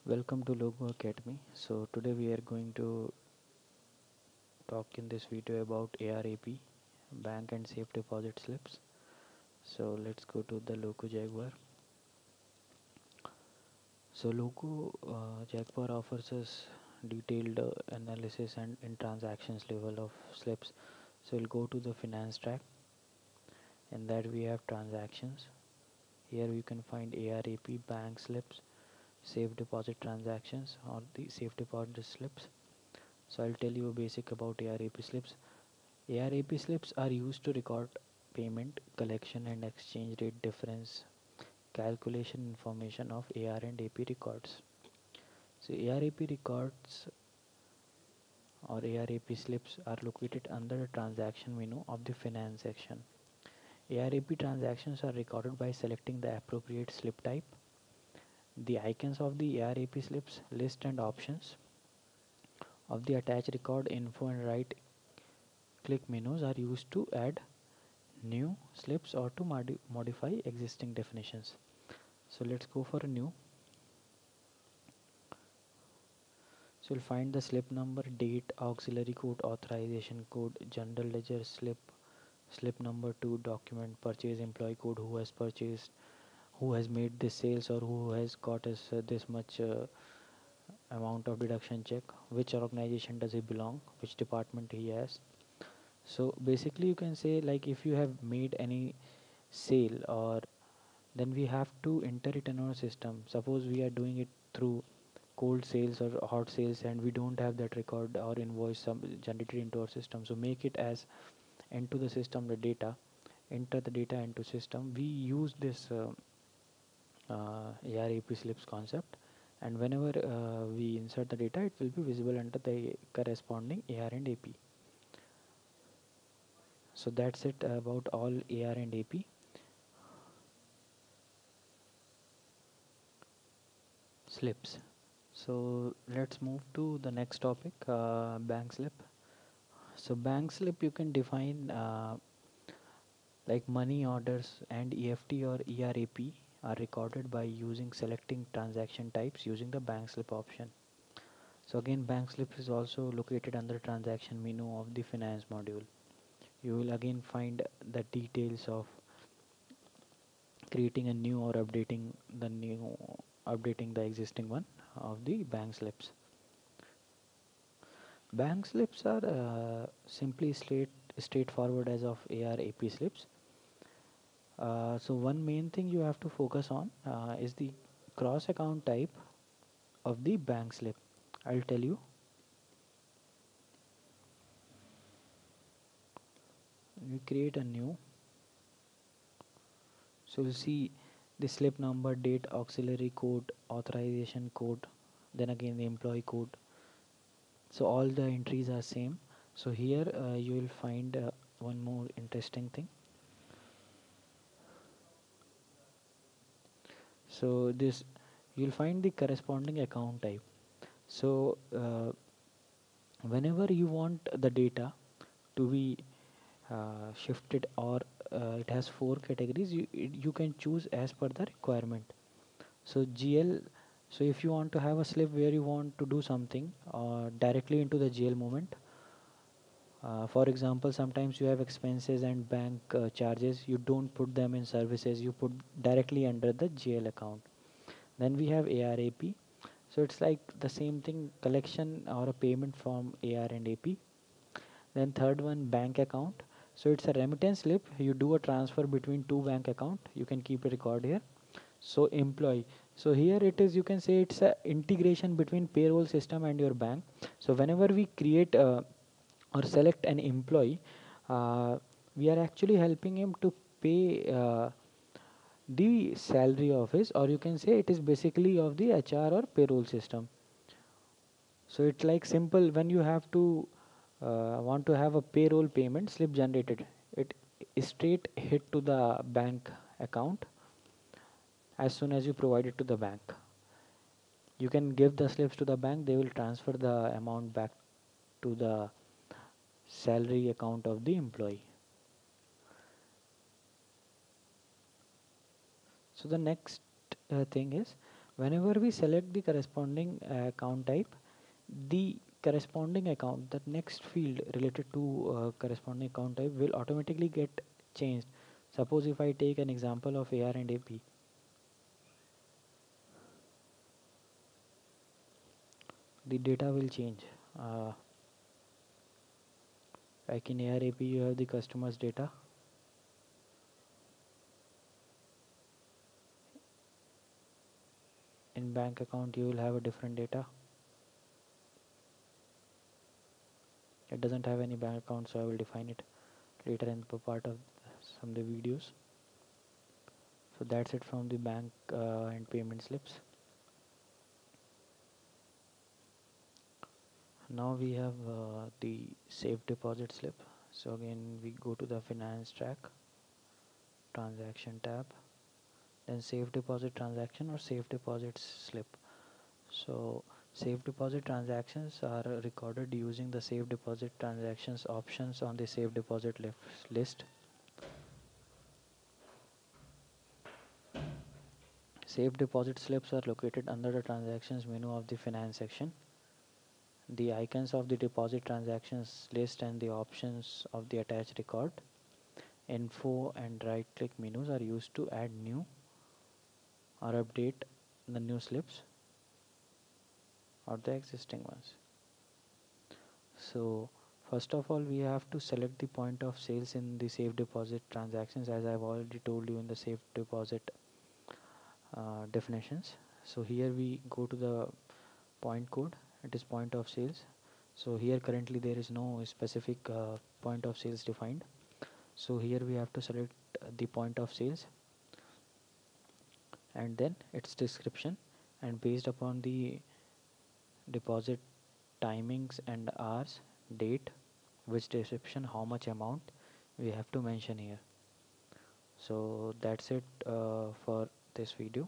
Welcome to Logo Academy. So today we are going to talk in this video about ARAP, bank and safe deposit slips. So let's go to the Logo J-guar. So Logo J-guar offers us detailed analysis and in transactions level of slips. So we'll go to the finance track. In that we have transactions. Here we can find ARAP, bank slips, safe deposit transactions or the safe deposit slips. So I'll tell you a basic about ARAP slips. ARAP slips are used to record payment, collection and exchange rate difference calculation information of AR and AP records. So ARAP records or ARAP slips are located under the transaction menu of the finance section. ARAP transactions are recorded by selecting the appropriate slip type. The icons of the ARAP slips list and options of the attached record info and right click menus are used to add new slips or to modify existing definitions. So let's go for a new. So you'll find the slip number, date, auxiliary code, authorization code, general ledger slip, slip number 2, document, purchase employee code, who has purchased, who has made this sales or who has got us this much amount of deduction check, which organization does he belong, which department he has. So basically you can say, like, if you have made any sale, or then we have to enter it in our system. Suppose we are doing it through cold sales or hot sales and we don't have that record or invoice generated into our system, so make it as into the system the data, enter the data into system. We use this ARAP slips concept, and whenever we insert the data, it will be visible under the corresponding AR and AP. So that's it about all AR and AP slips. So let's move to the next topic, bank slip. So bank slip you can define like money orders and EFT or ERAP are recorded by using selecting transaction types using the bank slip option. So again, bank slip is also located under transaction menu of the finance module. You will again find the details of creating a new or updating the existing one of the bank slips. Bank slips are simply straightforward as of ARAP slips. So one main thing you have to focus on is the cross account type of the bank slip. I'll tell you. We create a new. So you'll see the slip number, date, auxiliary code, authorization code, then again the employee code. So all the entries are same. So here you will find one more interesting thing. So this you'll find the corresponding account type. So whenever you want the data to be shifted, or it has four categories, you can choose as per the requirement. So GL, so if you want to have a slip where you want to do something directly into the GL moment, for example, sometimes you have expenses and bank charges, you don't put them in services, you put directly under the GL account. Then we have ARAP. So it's like the same thing, collection or a payment from AR and AP. Then third one, bank account. So it's a remittance slip. You do a transfer between two bank account. You can keep a record here. So employee. So here it is, you can say it's a integration between payroll system and your bank. So whenever we create or select an employee, we are actually helping him to pay the salary of his, or you can say it is basically of the HR or payroll system. So it's like simple, when you have to want to have a payroll payment slip generated, it is straight hit to the bank account as soon as you provide it to the bank. You can give the slips to the bank, they will transfer the amount back to the salary account of the employee. So the next thing is Whenever we select the corresponding account type, the corresponding account, the next field related to corresponding account type will automatically get changed. Suppose if I take an example of AR and AP, the data will change. uh, like in AR AP you have the customer's data. In bank account you will have a different data. It doesn't have any bank account, so I will define it later in the part of some of the videos. So that's it from the bank and payment slips. Now we have the safe deposit slip. So again we go to the finance track, transaction tab, then safe deposit transaction or safe deposit slip. So safe deposit transactions are recorded using the safe deposit transactions options on the safe deposit list. Safe deposit slips are located under the transactions menu of the finance section. The icons of the deposit transactions list and the options of the attached record, info and right click menus are used to add new or update the new slips or the existing ones. So first of all we have to select the point of sales in the safe deposit transactions, as I've already told you in the safe deposit definitions. So here we go to the point code, it is point of sales. So here currently there is no specific point of sales defined. So here we have to select the point of sales and then its description, and based upon the deposit timings and hours, date, which description, how much amount we have to mention here. So that's it for this video.